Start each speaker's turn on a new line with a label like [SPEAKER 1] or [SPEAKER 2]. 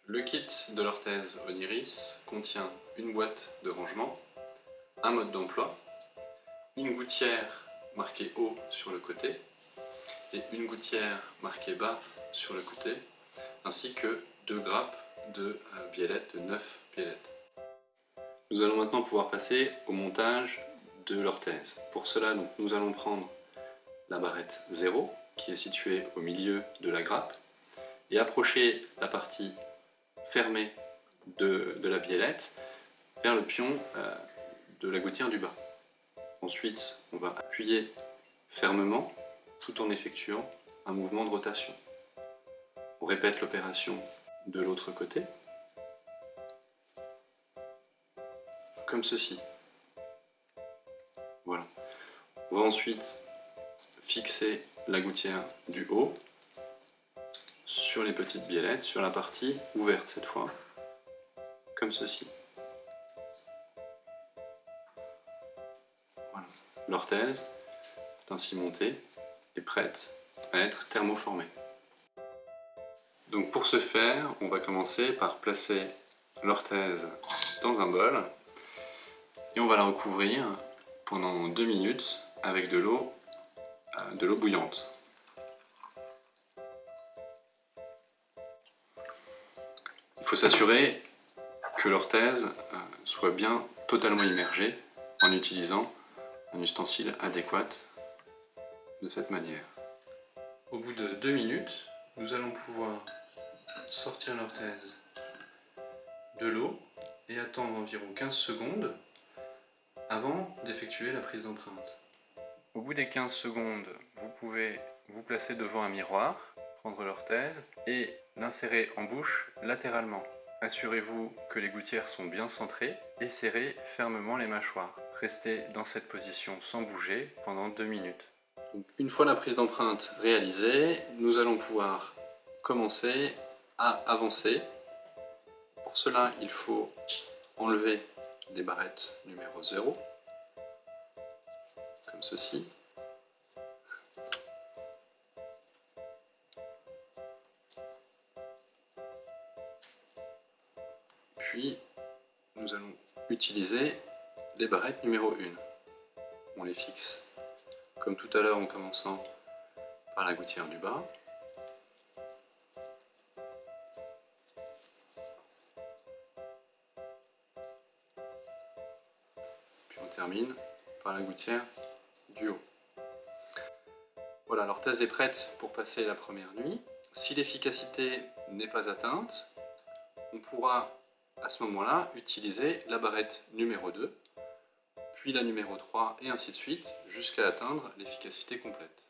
[SPEAKER 1] Le kit de l'orthèse Oniris contient une boîte de rangement, un mode d'emploi, une gouttière marquée haut sur le côté et une gouttière marquée bas sur le côté, ainsi que 2 grappes de biellettes, de 9 biellettes. Nous allons maintenant pouvoir passer au montage de l'orthèse. Pour cela, nous allons prendre la barrette 0 qui est située au milieu de la grappe et approcher la partie fermée de la biellette vers le pion de la gouttière du bas. Ensuite, on va appuyer fermement tout en effectuant un mouvement de rotation. On répète l'opération de l'autre côté, comme ceci. Voilà. On va ensuite fixer la gouttière du haut sur les petites biellettes, sur la partie ouverte cette fois, comme ceci. Voilà. L'orthèse est ainsi montée et prête à être thermoformée. Donc pour ce faire, on va commencer par placer l'orthèse dans un bol et on va la recouvrir pendant 2 minutes avec de l'eau bouillante. Il faut s'assurer que l'orthèse soit bien totalement immergée en utilisant un ustensile adéquat de cette manière. Au bout de 2 minutes, nous allons pouvoir sortir l'orthèse de l'eau et attendre environ 15 secondes avant d'effectuer la prise d'empreinte. Au bout des 15 secondes, vous pouvez vous placer devant un miroir, prendre l'orthèse et l'insérer en bouche latéralement. Assurez-vous que les gouttières sont bien centrées et serrez fermement les mâchoires. Restez dans cette position sans bouger pendant 2 minutes. Donc, une fois la prise d'empreinte réalisée, nous allons pouvoir commencer à avancer. Pour cela, il faut enlever les barrettes numéro 0, comme ceci. Puis, nous allons utiliser les barrettes numéro 1. On les fixe comme tout à l'heure en commençant par la gouttière du bas. Puis on termine par la gouttière du haut. Voilà, l'orthèse est prête pour passer la première nuit. Si l'efficacité n'est pas atteinte, on pourra à ce moment-là utiliser la barrette numéro 2, puis la numéro 3 et ainsi de suite jusqu'à atteindre l'efficacité complète.